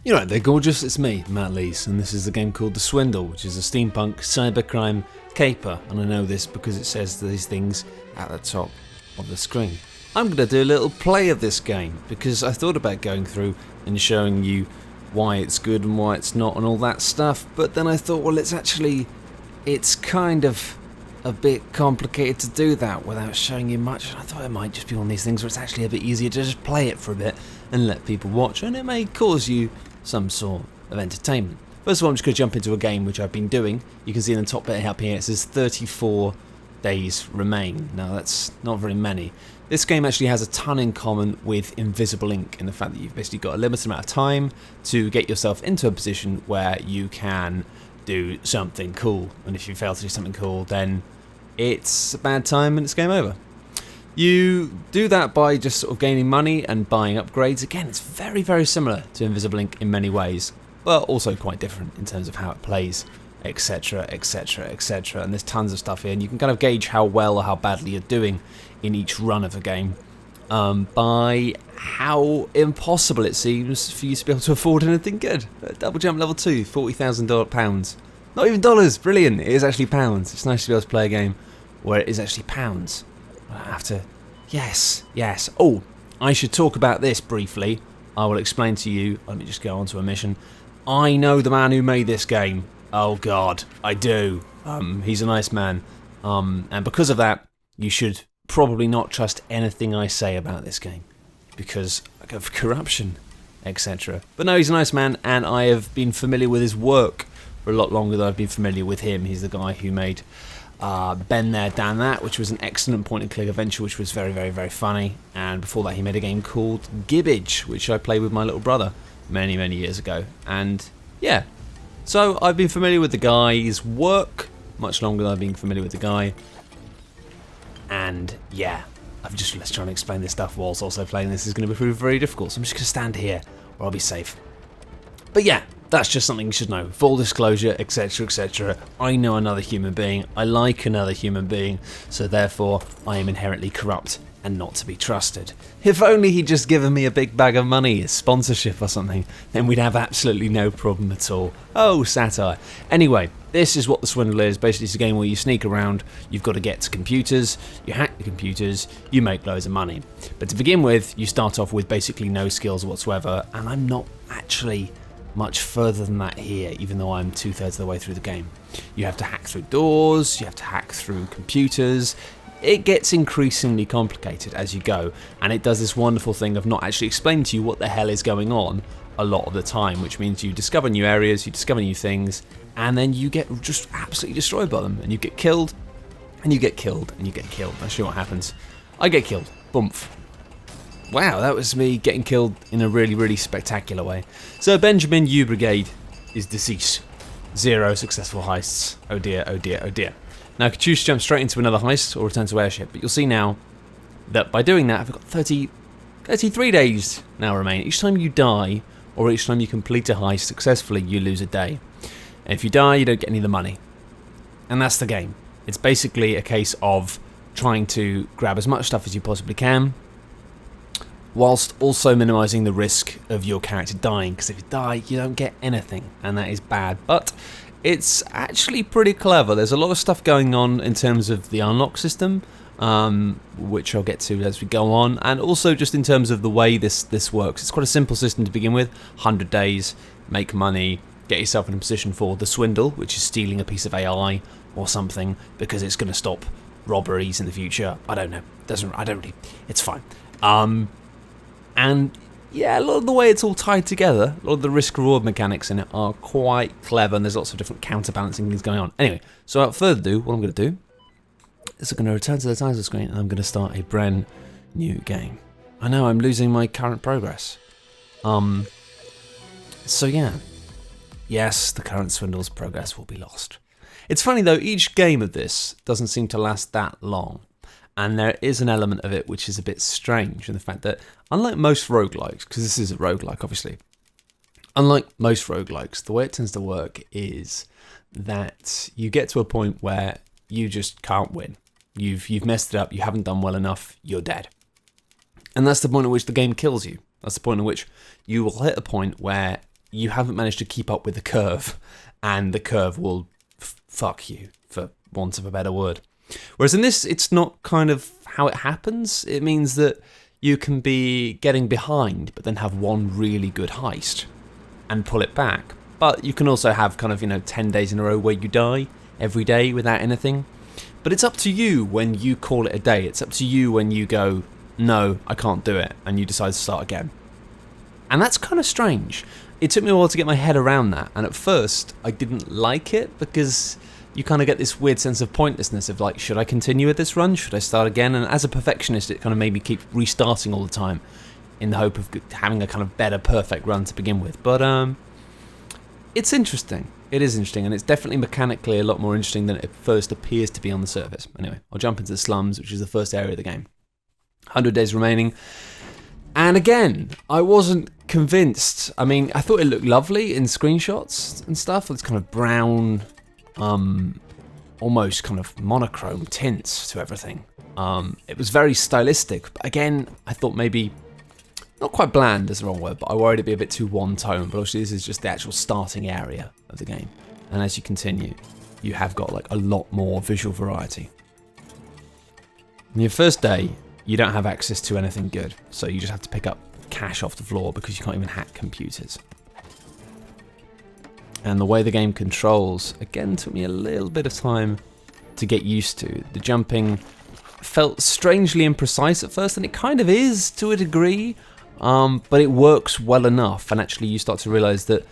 You're right, they're gorgeous. It's me, Matt Lees, and this is a game called The Swindle, which is a steampunk cybercrime caper. And I know this because it says these things at the top of the screen. I'm going to do a little play of this game because I thought about going through and showing you why it's good and why it's not and all that stuff, but then I thought, well, it's kind of a bit complicated to do that without showing you much. And I thought it might just be one of these things where it's actually a bit easier to just play it for a bit and let people watch, and it may cause you some sort of entertainment. First of all, I'm just going to jump into a game which I've been doing. You can see in the top bit up here it says 34 days remain. Now that's not very many. This game actually has a ton in common with Invisible Ink in the fact that you've basically got a limited amount of time to get yourself into a position where you can do something cool, and if you fail to do something cool then it's a bad time and it's game over. You do that by just sort of gaining money and buying upgrades. Again, it's very, very similar to Invisible Ink in many ways, but also quite different in terms of how it plays, etc, etc, etc. And there's tons of stuff here, and you can kind of gauge how well or how badly you're doing in each run of a game by how impossible it seems for you to be able to afford anything good. Double Jump level 2, £40,000. Not even dollars, brilliant, it is actually pounds. It's nice to be able to play a game where it is actually pounds. I have to... Yes. Oh, I should talk about this briefly. I will explain to you. Let me just go on to a mission. I know the man who made this game. Oh God, I do. He's a nice man. And because of that, you should probably not trust anything I say about this game, because of corruption, etc. But no, he's a nice man, and I have been familiar with his work for a lot longer than I've been familiar with him. He's the guy who made Been There, Done That, which was an excellent point-and-click adventure, which was very, very, very funny. And before that, he made a game called Gibbage, which I played with my little brother many, many years ago. And yeah, so I've been familiar with the guy's work much longer than I've been familiar with the guy. And yeah, let's try and explain this stuff whilst also playing. This is going to prove very difficult, so I'm just going to stand here where I'll be safe. But yeah, that's just something you should know. Full disclosure, etc, etc. I know another human being. I like another human being. So therefore, I am inherently corrupt and not to be trusted. If only he'd just given me a big bag of money, a sponsorship or something, then we'd have absolutely no problem at all. Oh, satire. Anyway, this is what The Swindle is. Basically, it's a game where you sneak around, you've got to get to computers, you hack the computers, you make loads of money. But to begin with, you start off with basically no skills whatsoever, and I'm not actually much further than that here, even though I'm 2/3 of the way through the game. You have to hack through doors, you have to hack through computers. It gets increasingly complicated as you go, and it does this wonderful thing of not actually explaining to you what the hell is going on a lot of the time, which means you discover new areas, you discover new things, and then you get just absolutely destroyed by them, and you get killed, and you get killed, and you get killed. I'll show you what happens. I get killed. Boomf. Wow, that was me getting killed in a really, really spectacular way. So Benjamin U Brigade is deceased. 0 successful heists. Oh dear, oh dear, oh dear. Now I could choose to jump straight into another heist or return to airship, but you'll see now that by doing that I've got 33 days now remain. Each time you die, or each time you complete a heist successfully, you lose a day. And if you die, you don't get any of the money. And that's the game. It's basically a case of trying to grab as much stuff as you possibly can, whilst also minimising the risk of your character dying, because if you die, you don't get anything, and that is bad. But it's actually pretty clever. There's a lot of stuff going on in terms of the unlock system, which I'll get to as we go on, and also just in terms of the way this works. It's quite a simple system to begin with. 100 days, make money, get yourself in a position for the swindle, which is stealing a piece of AI or something, because it's going to stop robberies in the future. I don't know. It's fine. And yeah, a lot of the way it's all tied together, a lot of the risk-reward mechanics in it are quite clever, and there's lots of different counterbalancing things going on. Anyway, so without further ado, what I'm going to do is I'm going to return to the title screen, and I'm going to start a brand new game. I know, I'm losing my current progress. So yeah. Yes, the current Swindle's progress will be lost. It's funny though, each game of this doesn't seem to last that long. And there is an element of it which is a bit strange in the fact that, unlike most roguelikes, because this is a roguelike obviously, unlike most roguelikes, the way it tends to work is that you get to a point where you just can't win. You've messed it up, you haven't done well enough, you're dead. And that's the point at which the game kills you. That's the point at which you will hit a point where you haven't managed to keep up with the curve, and the curve will fuck you, for want of a better word. Whereas in this, it's not kind of how it happens. It means that you can be getting behind, but then have one really good heist and pull it back. But you can also have kind of, 10 days in a row where you die every day without anything. But it's up to you when you call it a day. It's up to you when you go, no, I can't do it, and you decide to start again. And that's kind of strange. It took me a while to get my head around that, and at first I didn't like it because you kind of get this weird sense of pointlessness of like, should I continue with this run? Should I start again? And as a perfectionist, it kind of made me keep restarting all the time in the hope of having a kind of better, perfect run to begin with. But it's interesting. It is interesting, and it's definitely mechanically a lot more interesting than it first appears to be on the surface. Anyway, I'll jump into the slums, which is the first area of the game. 100 days remaining. And again, I wasn't convinced. I mean, I thought it looked lovely in screenshots and stuff. It's kind of brown, almost kind of monochrome tints to everything. It was very stylistic. But again, I thought maybe, not quite bland is the wrong word, but I worried it'd be a bit too one-tone. But obviously this is just the actual starting area of the game. And as you continue, you have got like a lot more visual variety. On your first day, you don't have access to anything good, so you just have to pick up cash off the floor because you can't even hack computers. And the way the game controls, again, took me a little bit of time to get used to. The jumping felt strangely imprecise at first, and it kind of is to a degree, but it works well enough, and actually you start to realise that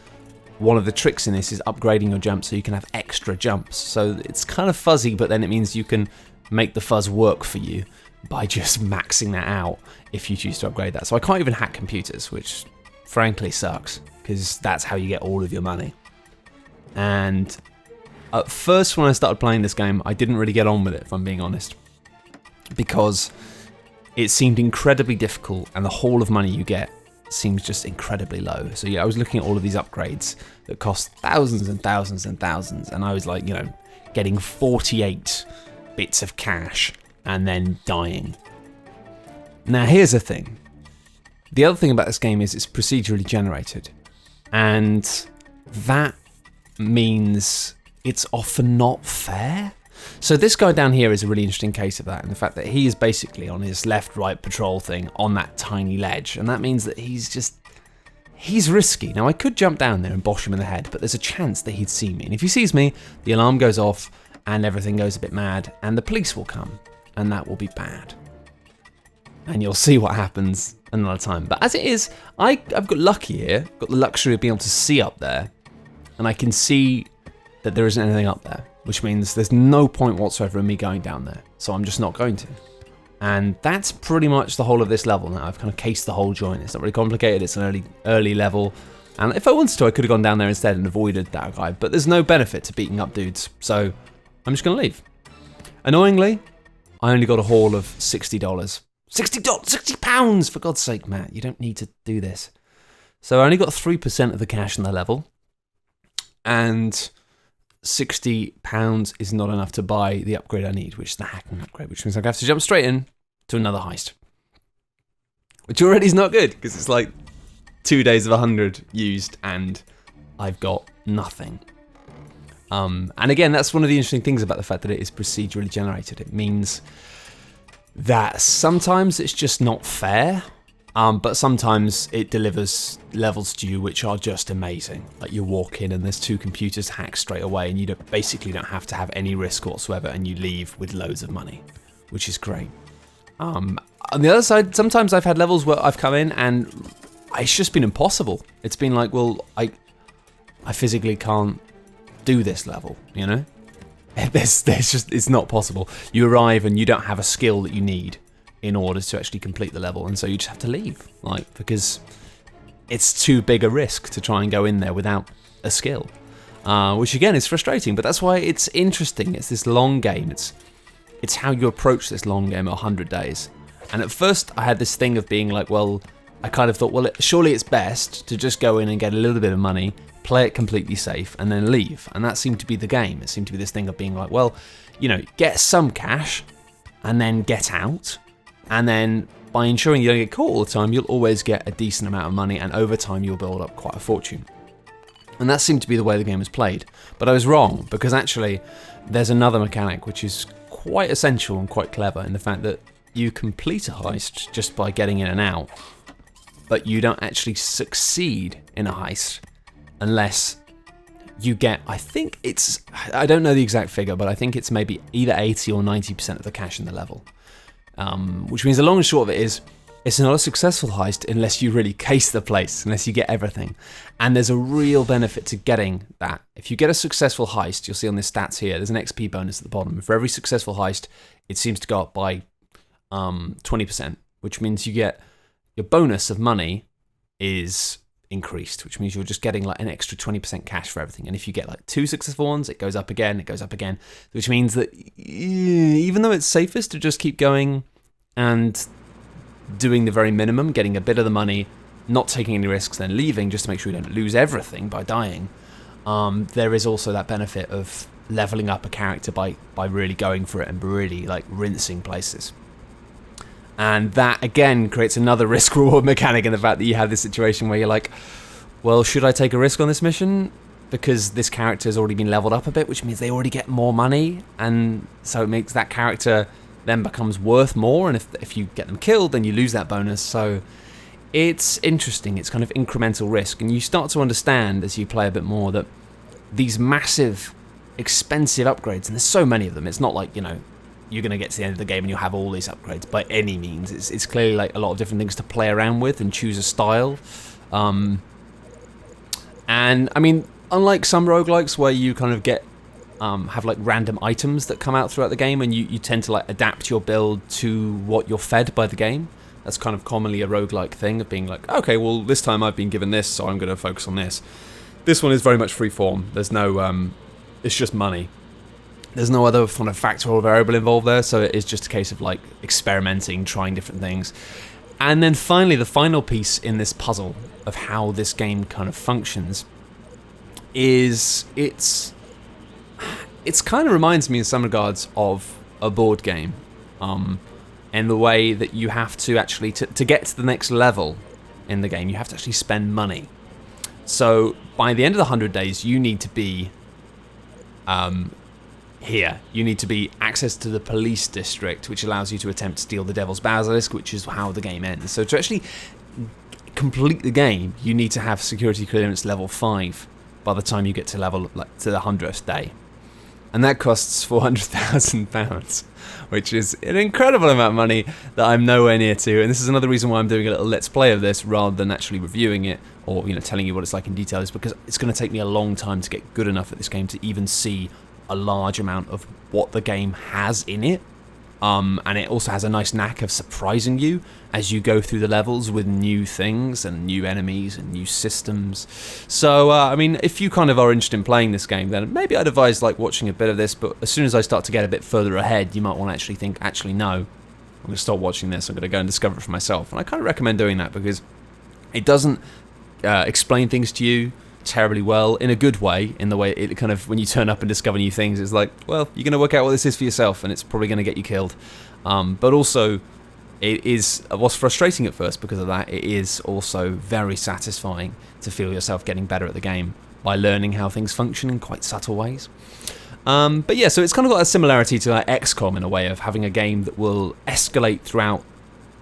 one of the tricks in this is upgrading your jump so you can have extra jumps. So it's kind of fuzzy, but then it means you can make the fuzz work for you by just maxing that out if you choose to upgrade that. So I can't even hack computers, which frankly sucks, because that's how you get all of your money. And at first when I started playing this game, I didn't really get on with it, if I'm being honest, because it seemed incredibly difficult and the haul of money you get seems just incredibly low. So yeah, I was looking at all of these upgrades that cost thousands and thousands and thousands, and I was like, getting 48 bits of cash and then dying. Now here's the thing. The other thing about this game is it's procedurally generated, and that means it's often not fair. So this guy down here is a really interesting case of that, and the fact that he is basically on his left-right patrol thing on that tiny ledge, and that means that he's risky. Now I could jump down there and bosh him in the head, but there's a chance that he'd see me, and if he sees me, the alarm goes off and everything goes a bit mad, and the police will come, and that will be bad. And you'll see what happens another time. But as it is, I've got lucky here, got the luxury of being able to see up there, and I can see that there isn't anything up there, which means there's no point whatsoever in me going down there, so I'm just not going to. And that's pretty much the whole of this level now. I've kind of cased the whole joint. It's not really complicated, it's an early level, and if I wanted to, I could have gone down there instead and avoided that guy, but there's no benefit to beating up dudes, so I'm just going to leave. Annoyingly, I only got a haul of $60. £60, for God's sake, Matt, you don't need to do this. So I only got 3% of the cash in the level, and £60 is not enough to buy the upgrade I need, which is the hacking upgrade, which means I have to jump straight in to another heist. Which already is not good, because it's like 2 days of 100 used, and I've got nothing. And again, that's one of the interesting things about the fact that it is procedurally generated. It means that sometimes it's just not fair, but sometimes it delivers levels to you which are just amazing. Like you walk in and there's 2 computers hacked straight away, and you basically don't have to have any risk whatsoever, and you leave with loads of money, which is great. On the other side, sometimes I've had levels where I've come in and it's just been impossible. It's been like, well, I physically can't do this level, it's not possible. You arrive and you don't have a skill that you need in order to actually complete the level, and so you just have to leave, because it's too big a risk to try and go in there without a skill, which again is frustrating, but that's why it's interesting. It's this long game. It's how you approach this long game at 100 days. And at first I had this thing of being like, well, I kind of thought, well, surely it's best to just go in and get a little bit of money, play it completely safe, and then leave. And that seemed to be the game. It seemed to be this thing of being like, well, get some cash and then get out. And then by ensuring you don't get caught all the time, you'll always get a decent amount of money, and over time you'll build up quite a fortune. And that seemed to be the way the game was played. But I was wrong, because actually there's another mechanic which is quite essential and quite clever in the fact that you complete a heist just by getting in and out, but you don't actually succeed in a heist unless you get, I don't know the exact figure, but I think it's maybe either 80 or 90% of the cash in the level. Which means the long and short of it is, it's not a successful heist unless you really case the place, unless you get everything. And there's a real benefit to getting that. If you get a successful heist, you'll see on the stats here, there's an XP bonus at the bottom. For every successful heist, it seems to go up by 20%, which means you get your bonus of money is increased, which means you're just getting like an extra 20% cash for everything. And if you get like 2 successful ones, it goes up again, which means that even though it's safest to just keep going and doing the very minimum, getting a bit of the money, not taking any risks, then leaving just to make sure you don't lose everything by dying, there is also that benefit of leveling up a character by really going for it and really like rinsing places. And that again creates another risk reward mechanic in the fact that you have this situation where you're like, well, should I take a risk on this mission? Because this character has already been leveled up a bit, which means they already get more money, and so it makes that character then becomes worth more, and if you get them killed, then you lose that bonus. So it's interesting, it's kind of incremental risk, and you start to understand as you play a bit more that these massive, expensive upgrades, and there's so many of them, it's not like, you know, you're going to get to the end of the game and you'll have all these upgrades by any means. It's clearly like a lot of different things to play around with and choose a style. And I mean, unlike some roguelikes where you kind of get have like random items that come out throughout the game, and you tend to like adapt your build to what you're fed by the game. That's kind of commonly a roguelike thing of being like, okay, well this time I've been given this, so I'm going to focus on this. This one is very much freeform. There's no, it's just money. There's no other kind of factor or variable involved there, so it is just a case of like experimenting, trying different things. And then finally, the final piece in this puzzle of how this game kind of functions is it's kind of reminds me in some regards of a board game, in the way that you have to actually, to get to the next level in the game, you have to actually spend money. So by the end of the 100 days, you need to be here. You need to be access to the police district, which allows you to attempt to steal the Devil's Basilisk, which is how the game ends. So to actually complete the game, you need to have security clearance level 5 by the time you get to level to the 100th day. And that costs £400,000, which is an incredible amount of money that I'm nowhere near to. And this is another reason why I'm doing a little let's play of this rather than actually reviewing it or, you know, telling you what it's like in detail, is because it's going to take me a long time to get good enough at this game to even see a large amount of what the game has in it. And it also has a nice knack of surprising you as you go through the levels with new things and new enemies and new systems. So, I mean, if you kind of are interested in playing this game, then maybe I'd advise like watching a bit of this, but as soon as I start to get a bit further ahead, you might want to actually think, actually, no, I'm going to stop watching this, I'm going to go and discover it for myself. And I kind of recommend doing that because it doesn't explain things to you terribly well, in a good way, in the way it kind of, when you turn up and discover new things, it's like, well, you're going to work out what this is for yourself, and it's probably going to get you killed. But also, it was frustrating at first because of that. It is also very satisfying to feel yourself getting better at the game by learning how things function in quite subtle ways. But yeah, so it's kind of got a similarity to like XCOM in a way of having a game that will escalate throughout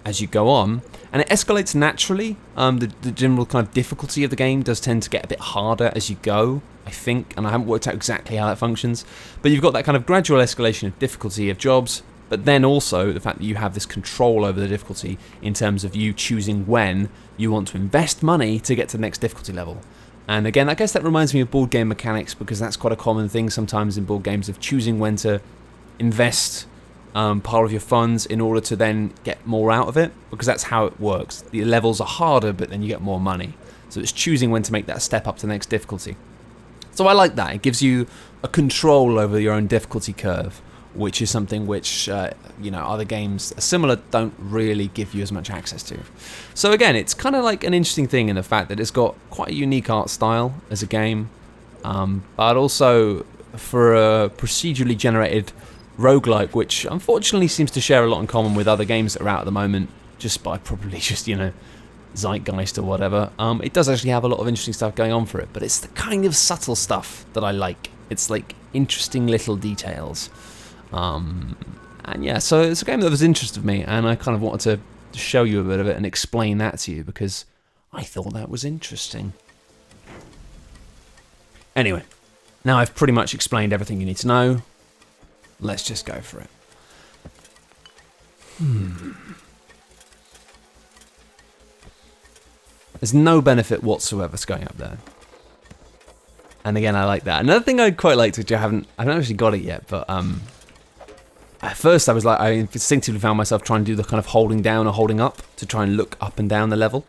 as you go on, and it escalates naturally. The general kind of difficulty of the game does tend to get a bit harder as you go, I think, and I haven't worked out exactly how that functions, but you've got that kind of gradual escalation of difficulty of jobs, but then also the fact that you have this control over the difficulty in terms of you choosing when you want to invest money to get to the next difficulty level. And again, I guess that reminds me of board game mechanics, because that's quite a common thing sometimes in board games, of choosing when to invest part of your funds in order to then get more out of it, because that's how it works. The levels are harder, but then you get more money. So it's choosing when to make that step up to the next difficulty. So I like that. It gives you a control over your own difficulty curve, which is something which you know, other games similar don't really give you as much access to. So again, it's kind of like an interesting thing in the fact that it's got quite a unique art style as a game, but also for a procedurally generated roguelike, which unfortunately seems to share a lot in common with other games that are out at the moment, just by probably just, you know, zeitgeist or whatever, it does actually have a lot of interesting stuff going on for it, but it's the kind of subtle stuff that I like. It's like interesting little details. And yeah, so it's a game that was interest of me, and I kind of wanted to show you a bit of it and explain that to you because I thought that was interesting. Anyway, now I've pretty much explained everything you need to know. Let's just go for it. There's no benefit whatsoever to going up there. And again, I like that. Another thing I quite liked, which I haven't actually got it yet, but at first I instinctively found myself trying to do the kind of holding down or holding up to try and look up and down the level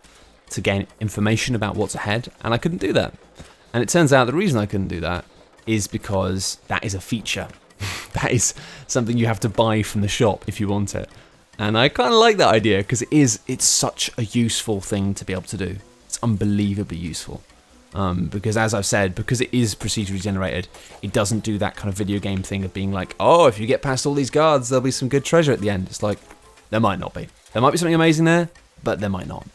to gain information about what's ahead, and I couldn't do that. And it turns out the reason I couldn't do that is because that is a feature. That is something you have to buy from the shop if you want it. And I kind of like that idea because it's such a useful thing to be able to do. It's unbelievably useful. Because as I've said, because it is procedurally generated, it doesn't do that kind of video game thing of being like, oh, if you get past all these guards, there'll be some good treasure at the end. It's like, there might not be. There might be something amazing there, but there might not.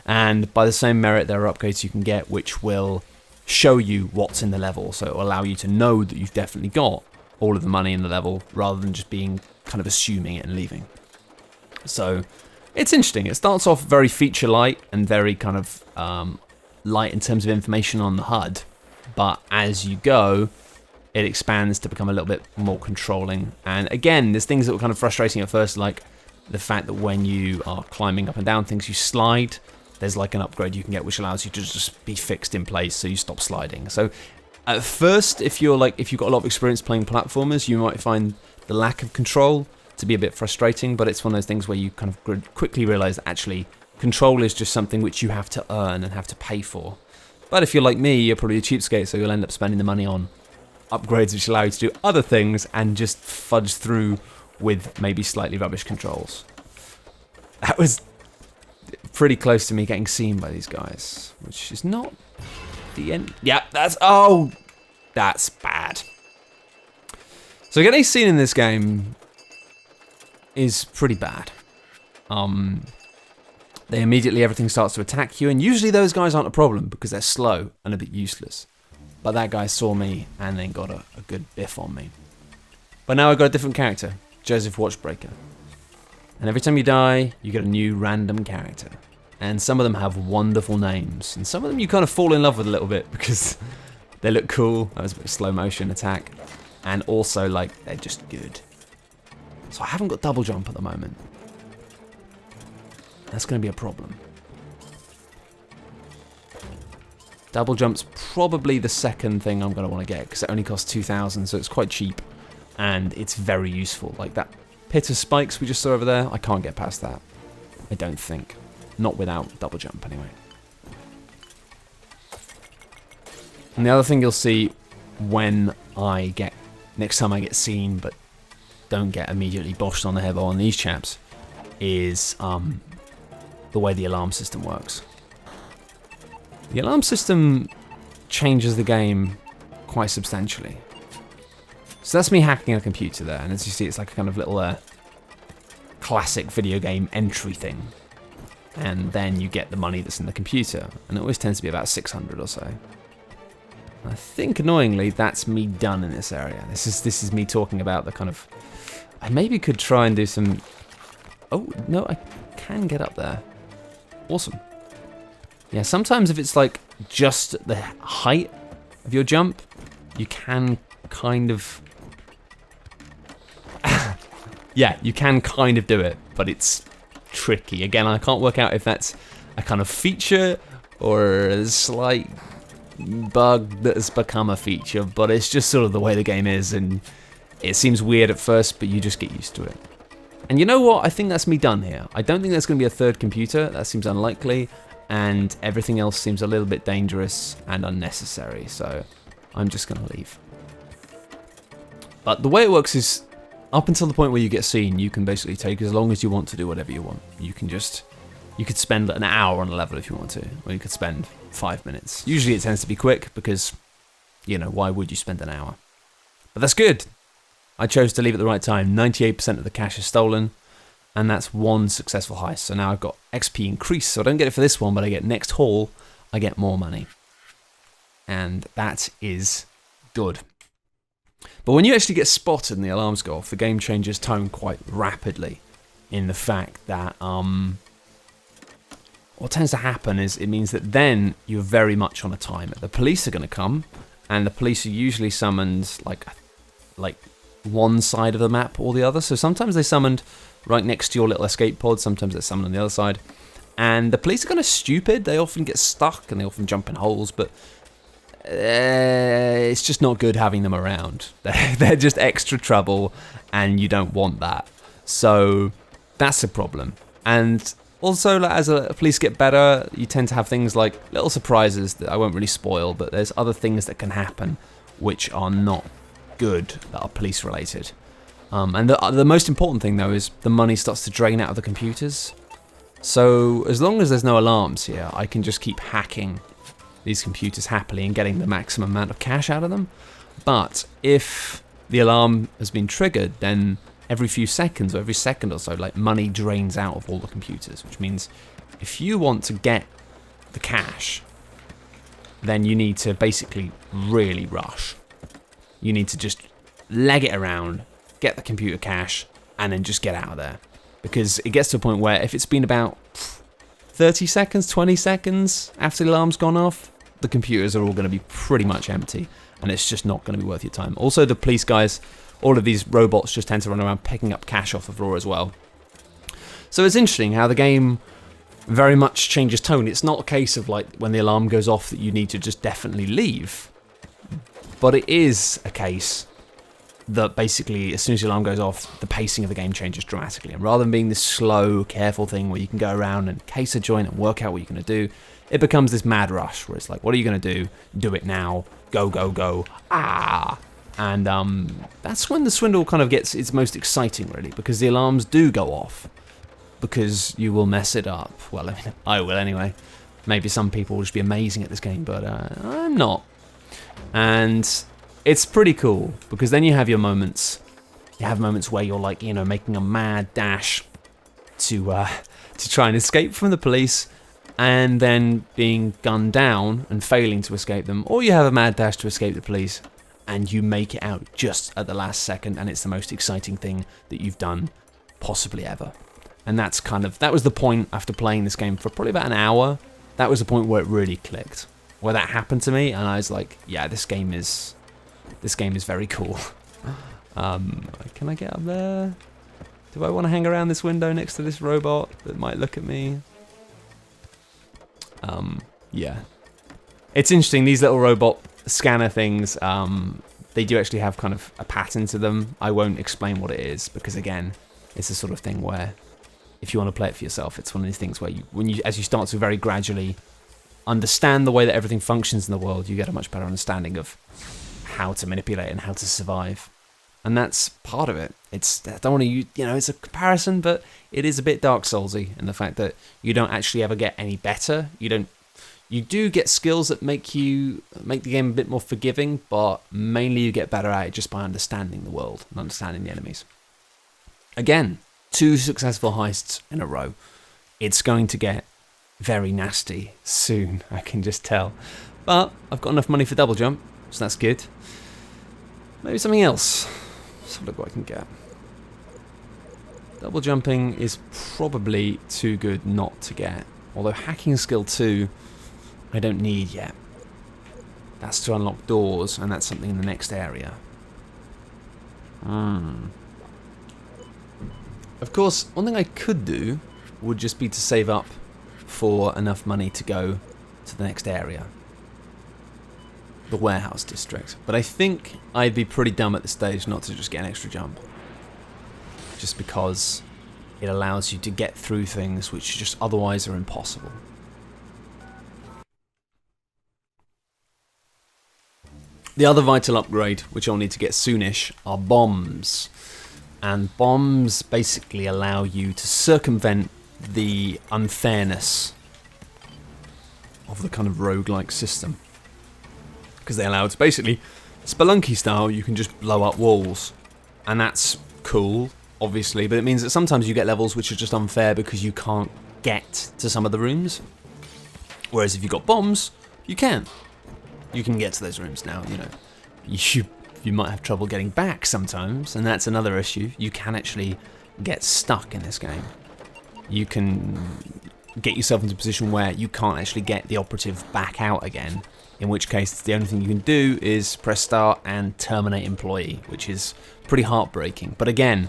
And by the same merit, there are upgrades you can get which will show you what's in the level. So it will allow you to know that you've definitely got all of the money in the level rather than just being kind of assuming it and leaving. So it's interesting. It starts off very feature light and very kind of light in terms of information on the HUD, but as you go, it expands to become a little bit more controlling. And again, there's things that were kind of frustrating at first, like the fact that when you are climbing up and down things, you slide. There's like an upgrade you can get which allows you to just be fixed in place so you stop sliding. So at first, if you've got a lot of experience playing platformers, you might find the lack of control to be a bit frustrating, but it's one of those things where you kind of quickly realize that actually control is just something which you have to earn and have to pay for. But if you're like me, you're probably a cheapskate, so you'll end up spending the money on upgrades which allow you to do other things and just fudge through with maybe slightly rubbish controls. That was pretty close to me getting seen by these guys, which is not the end. Yeah, that's bad. So getting seen in this game is pretty bad. Everything starts to attack you, and usually those guys aren't a problem because they're slow and a bit useless. But that guy saw me and then got a good biff on me. But now I've got a different character, Joseph Watchbreaker. And every time you die, you get a new random character. And some of them have wonderful names, and some of them you kind of fall in love with a little bit because they look cool. That was a bit of slow motion attack. And also, like, they're just good. So I haven't got double jump at the moment. That's going to be a problem. Double jump's probably the second thing I'm going to want to get because it only costs 2,000, so it's quite cheap and it's very useful. Like that pit of spikes we just saw over there, I can't get past that. I don't think. Not without double jump anyway. And the other thing you'll see when next time I get seen but don't get immediately boshed on the head on these chaps is the way the alarm system works. The alarm system changes the game quite substantially. So that's me hacking a computer there, and as you see, it's like a kind of little classic video game entry thing. And then you get the money that's in the computer, and it always tends to be about 600 or so. I think, annoyingly, that's me done in this area. This is me talking about the kind of... I maybe could try and do some... Oh, no, I can get up there. Awesome. Yeah, sometimes if it's like just the height of your jump, you can kind of... yeah, you can kind of do it, but it's tricky. Again, I can't work out if that's a kind of feature or a slight bug that has become a feature, but it's just sort of the way the game is, and it seems weird at first, but you just get used to it. And you know what? I think that's me done here. I don't think there's going to be a third computer. That seems unlikely, and everything else seems a little bit dangerous and unnecessary, so I'm just going to leave. But the way it works is, up until the point where you get seen, you can basically take as long as you want to do whatever you want. You could spend an hour on a level if you want to, or you could spend 5 minutes. Usually it tends to be quick because, you know, why would you spend an hour? But that's good. I chose to leave at the right time. 98% of the cash is stolen. and that's one successful heist. So now I've got XP increase, so I don't get it for this one, but I get next haul, I get more money. And that is good. But when you actually get spotted and the alarms go off, the game changes tone quite rapidly in the fact that what tends to happen is it means that then you're very much on a timer. The police are going to come, and the police are usually summoned like one side of the map or the other. So sometimes they're summoned right next to your little escape pod, sometimes they're summoned on the other side. And the police are kind of stupid. They often get stuck and they often jump in holes, but it's just not good having them around. They're just extra trouble, and you don't want that. So that's a problem. And also, as the police get better, you tend to have things like little surprises that I won't really spoil, but there's other things that can happen which are not good, that are police related. And the most important thing though is the money starts to drain out of the computers. So as long as there's no alarms here, I can just keep hacking these computers happily and getting the maximum amount of cash out of them. But if the alarm has been triggered, then every few seconds or every second or so, like, money drains out of all the computers, which means if you want to get the cash, then you need to basically really rush. You need to just leg it around, get the computer cash, and then just get out of there. Because it gets to a point where if it's been about 30 seconds, 20 seconds after the alarm's gone off, the computers are all going to be pretty much empty, and it's just not going to be worth your time. Also, the police guys, all of these robots just tend to run around picking up cash off the floor as well. So it's interesting how the game very much changes tone. It's not a case of like when the alarm goes off that you need to just definitely leave, but it is a case that basically as soon as the alarm goes off, the pacing of the game changes dramatically. And rather than being this slow, careful thing where you can go around and case a joint and work out what you're going to do, it becomes this mad rush where it's like, what are you going to do? Do it now. Go, go, go. Ah! And that's when the swindle kind of gets its most exciting, really, because the alarms do go off. Because you will mess it up. Well, I mean, I will anyway. Maybe some people will just be amazing at this game, but I'm not. And it's pretty cool, because then you have your moments. You have moments where you're like, making a mad dash to try and escape from the police, and then being gunned down and failing to escape them. Or you have a mad dash to escape the police, and you make it out just at the last second, and it's the most exciting thing that you've done possibly ever. And that was the point after playing this game for probably about an hour. That was the point where it really clicked, where that happened to me, and I was like, yeah, this game is very cool. Can I get up there? Do I want to hang around this window next to this robot that might look at me? Yeah. It's interesting, these little robot scanner things, they do actually have kind of a pattern to them. I won't explain what it is, because again, it's the sort of thing where if you want to play it for yourself, it's one of these things where as you start to very gradually understand the way that everything functions in the world, you get a much better understanding of how to manipulate and how to survive. And that's part of it. I don't want to, it's a comparison, but it is a bit Dark Soulsy in the fact that you don't actually ever get any better. You do get skills that make the game a bit more forgiving, but mainly you get better at it just by understanding the world and understanding the enemies. Again, 2 successful heists in a row. It's going to get very nasty soon, I can just tell. But I've got enough money for double jump, so that's good. Maybe something else. Let's have a look what I can get. Double jumping is probably too good not to get. Although hacking skill 2, I don't need yet. That's to unlock doors, and that's something in the next area. Of course, one thing I could do would just be to save up for enough money to go to the next area. The warehouse district. But I think I'd be pretty dumb at this stage not to just get an extra jump. Just because it allows you to get through things which just otherwise are impossible. The other vital upgrade, which I'll need to get soonish, are bombs. And bombs basically allow you to circumvent the unfairness of the kind of roguelike system. Because they allow it, basically, Spelunky style, you can just blow up walls. And that's cool, obviously, but it means that sometimes you get levels which are just unfair because you can't get to some of the rooms. Whereas if you've got bombs, you can. You can get to those rooms now, you know. You might have trouble getting back sometimes, and that's another issue. You can actually get stuck in this game. You can get yourself into a position where you can't actually get the operative back out again, in which case the only thing you can do is press start and terminate employee, which is pretty heartbreaking. But again,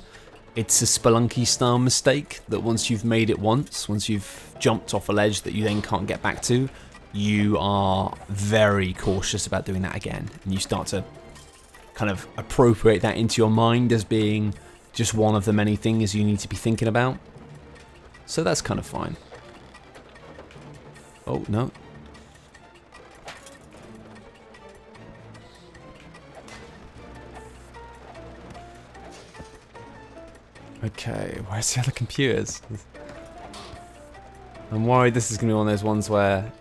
it's a Spelunky style mistake that once you've made it once you've jumped off a ledge that you then can't get back to, you are very cautious about doing that again, and you start to kind of appropriate that into your mind as being just one of the many things you need to be thinking about. So that's kind of fine. Oh, no. Okay, where's the other computers? I'm worried this is going to be one of those ones where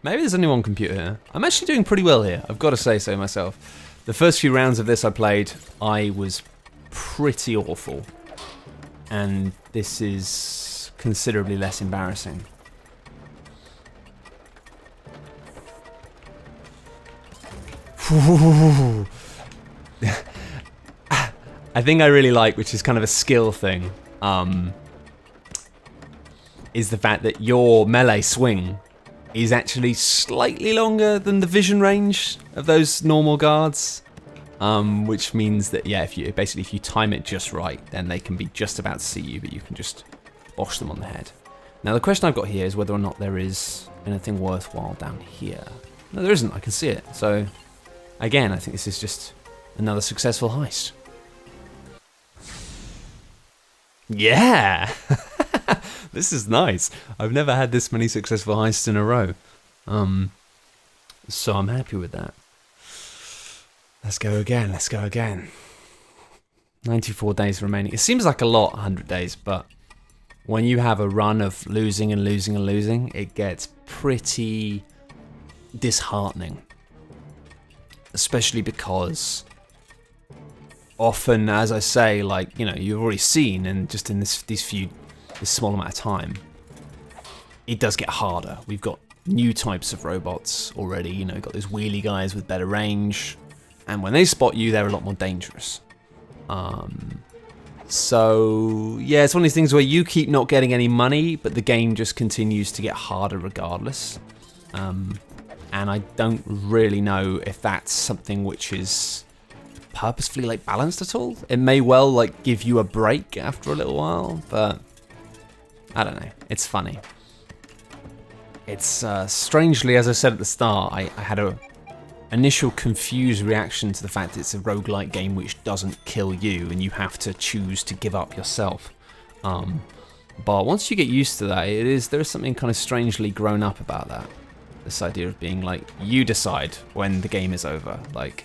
maybe there's only one computer here. I'm actually doing pretty well here, I've got to say so myself. The first few rounds of this I played, I was pretty awful. And this is considerably less embarrassing. I think I really like, which is kind of a skill thing, is the fact that your melee swing is actually slightly longer than the vision range of those normal guards, which means that, yeah, if you time it just right, then they can be just about to see you, but you can just bosh them on the head. Now the question I've got here is whether or not there is anything worthwhile down here. No, there isn't. I can see it. So again, I think this is just another successful heist. Yeah! This is nice. I've never had this many successful heists in a row. So I'm happy with that. Let's go again, let's go again. 94 days remaining. It seems like a lot, 100 days, but when you have a run of losing and losing and losing, it gets pretty disheartening. Especially because often, as I say, like, you know, you've already seen, and just in this small amount of time, it does get harder. We've got new types of robots already, you know, got those wheelie guys with better range, and when they spot you, they're a lot more dangerous. So yeah, it's one of these things where you keep not getting any money, but the game just continues to get harder regardless. And I don't really know if that's something which is purposefully like balanced at all. It may well like give you a break after a little while, but I don't know. It's funny. It's strangely, as I said at the start, I had a initial confused reaction to the fact that it's a roguelike game which doesn't kill you and you have to choose to give up yourself. But once you get used to that, there is something kind of strangely grown up about that. This idea of being like, you decide when the game is over, like,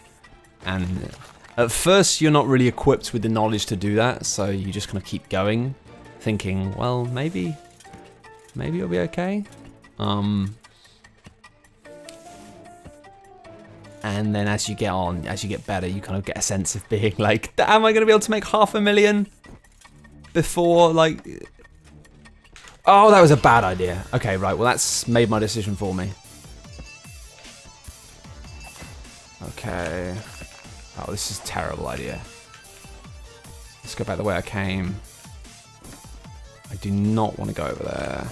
and at first you're not really equipped with the knowledge to do that, so you just kind of keep going, thinking, well, maybe it'll be okay. And then as you get on, as you get better, you kind of get a sense of being like, am I going to be able to make $500,000 before, like... Oh, that was a bad idea. Okay, right, well that's made my decision for me. Okay. Oh, this is a terrible idea. Let's go back the way I came. I do not want to go over there.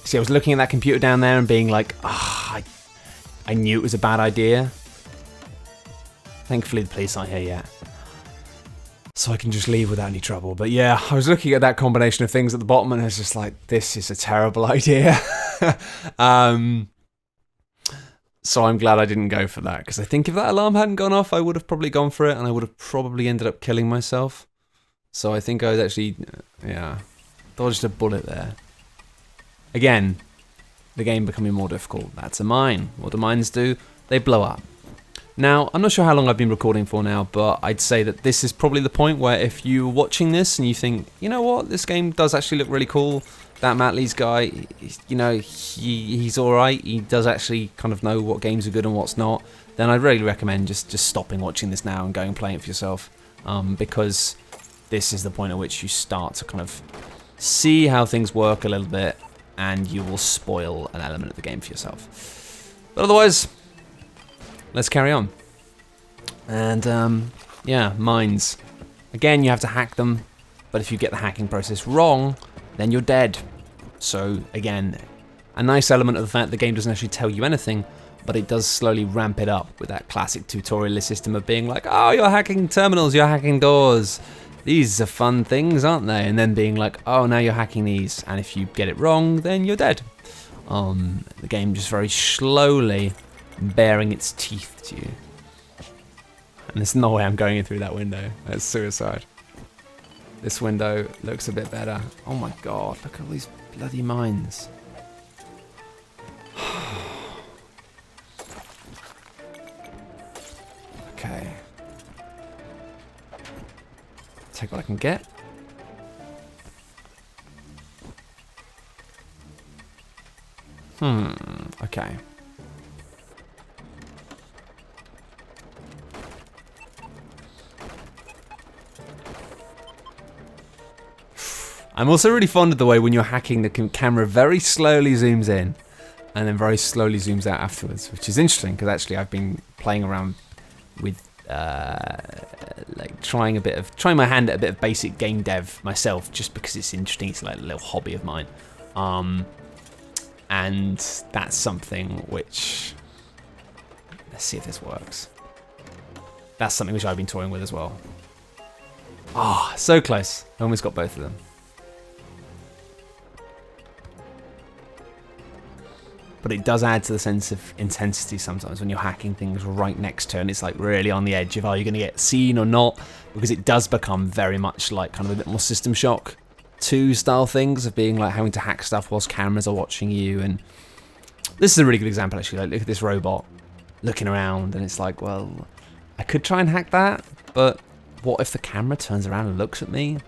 See, I was looking at that computer down there and being like, I knew it was a bad idea. Thankfully, the police aren't here yet, so I can just leave without any trouble. But yeah, I was looking at that combination of things at the bottom and I was just like, this is a terrible idea. So I'm glad I didn't go for that, because I think if that alarm hadn't gone off, I would have probably gone for it and I would have probably ended up killing myself. So I think I was actually, yeah, dodged a bullet there. Again, the game becoming more difficult. That's a mine. What do mines do? They blow up. Now, I'm not sure how long I've been recording for now, but I'd say that this is probably the point where if you're watching this and you think, you know what, this game does actually look really cool, that Matt Lees guy, you know, he's alright, he does actually kind of know what games are good and what's not, then I'd really recommend just stopping watching this now and going and playing it for yourself, because this is the point at which you start to kind of see how things work a little bit, and you will spoil an element of the game for yourself. But otherwise, let's carry on. And yeah, mines. Again, you have to hack them, but if you get the hacking process wrong, then you're dead. So again, a nice element of the fact the game doesn't actually tell you anything, but it does slowly ramp it up with that classic tutorial system of being like, oh, you're hacking terminals, you're hacking doors. These are fun things, aren't they? And then being like, oh, now you're hacking these, and if you get it wrong, then you're dead. The game just very slowly baring its teeth to you. And there's no way I'm going in through that window. That's suicide. This window looks a bit better. Oh my god, look at all these bloody mines. Okay. Take what I can get. Okay. I'm also really fond of the way when you're hacking, the camera very slowly zooms in and then very slowly zooms out afterwards, which is interesting because actually I've been playing around with like trying my hand at a bit of basic game dev myself, just because it's interesting. It's like a little hobby of mine, and that's something which, let's see if this works. That's something which I've been toying with as well. Ah, oh, so close. I almost got both of them. But it does add to the sense of intensity sometimes when you're hacking things right next to it, and it's like really on the edge of, are you going to get seen or not? Because it does become very much like kind of a bit more System Shock 2 style things of being like having to hack stuff whilst cameras are watching you. And this is a really good example actually. Like, look at this robot looking around, and it's like, well, I could try and hack that, but what if the camera turns around and looks at me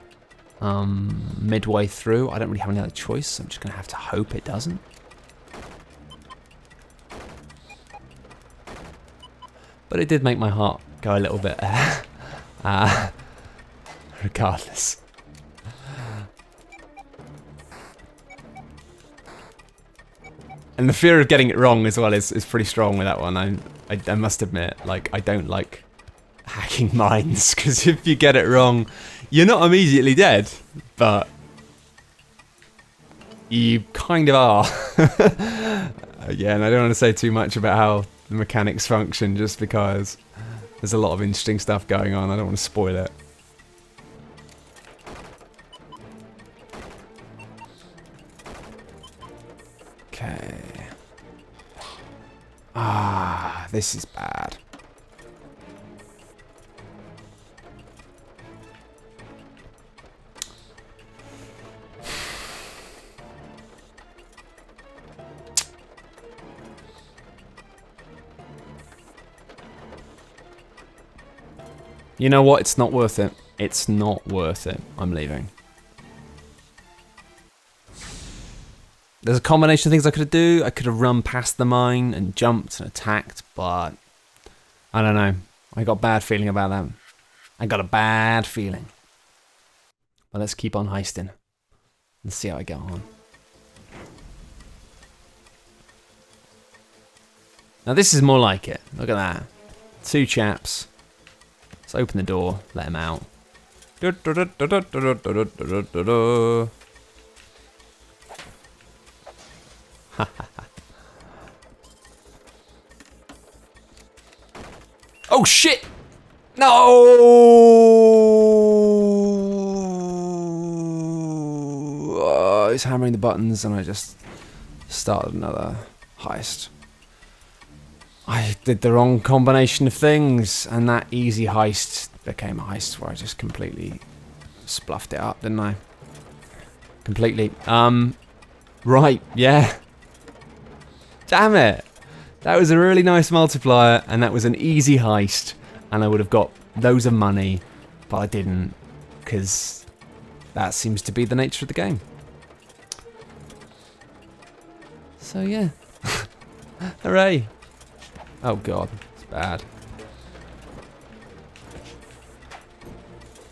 midway through? I don't really have any other choice, so I'm just going to have to hope it doesn't. But it did make my heart go a little bit, regardless. And the fear of getting it wrong as well is pretty strong with that one. I must admit, like, I don't like hacking mines, because if you get it wrong, you're not immediately dead, but you kind of are. Yeah, and I don't want to say too much about how the mechanics function, just because there's a lot of interesting stuff going on. I don't want to spoil it. Okay. Ah, this is bad. You know what? It's not worth it. It's not worth it. I'm leaving. There's a combination of things I could do. I could have run past the mine and jumped and attacked, but I don't know. I got a bad feeling about that. I got a bad feeling. But let's keep on heisting and see how I get on. Now this is more like it. Look at that. Two chaps. Let's open the door, let him out. Oh shit! No! Oh, he's hammering the buttons and I just started another heist. I did the wrong combination of things, and that easy heist became a heist where I just completely spluffed it up, didn't I? Completely. Right, yeah. Damn it. That was a really nice multiplier, and that was an easy heist, and I would have got loads of money, but I didn't, because that seems to be the nature of the game. So yeah. Hooray. Oh god, it's bad.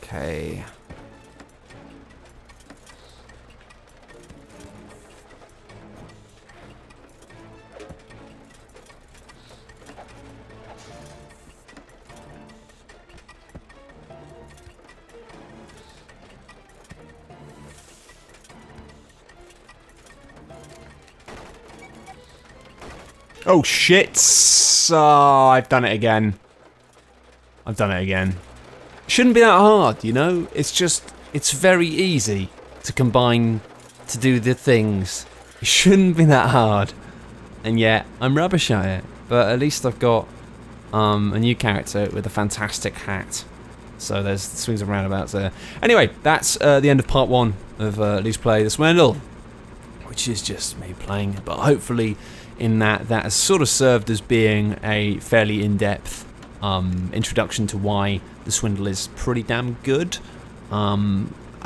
Okay. Oh shit! Oh, I've done it again. Shouldn't be that hard, you know? It's very easy to combine to do the things. It shouldn't be that hard. And yet, I'm rubbish at it. But at least I've got a new character with a fantastic hat. So there's swings and roundabouts there. Anyway, that's the end of part 1 of Let's Play the Swindle, which is just me playing. But hopefully in that has sort of served as being a fairly in-depth introduction to why the Swindle is pretty damn good,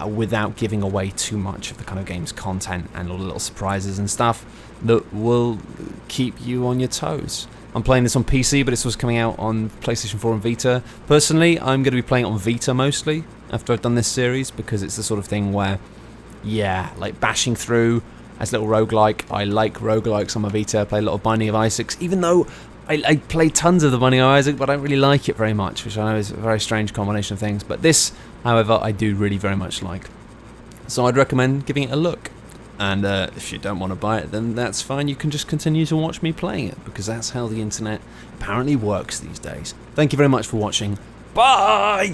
without giving away too much of the kind of game's content and all the little surprises and stuff that will keep you on your toes. I'm playing this on PC, but this was coming out on PlayStation 4 and Vita. Personally, I'm going to be playing it on Vita mostly after I've done this series, because it's the sort of thing where, yeah, like bashing through as a little roguelike. I like roguelikes on my Vita. I play a lot of Binding of Isaac, even though I play tons of the Binding of Isaac, but I don't really like it very much, which I know is a very strange combination of things. But this, however, I do really very much like. So I'd recommend giving it a look. And if you don't want to buy it, then that's fine. You can just continue to watch me playing it, because that's how the internet apparently works these days. Thank you very much for watching. Bye!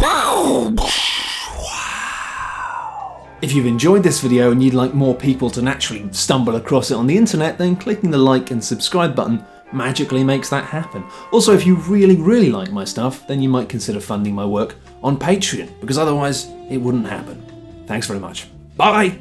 If you've enjoyed this video and you'd like more people to naturally stumble across it on the internet, then clicking the like and subscribe button magically makes that happen. Also, if you really, really like my stuff, then you might consider funding my work on Patreon, because otherwise it wouldn't happen. Thanks very much. Bye!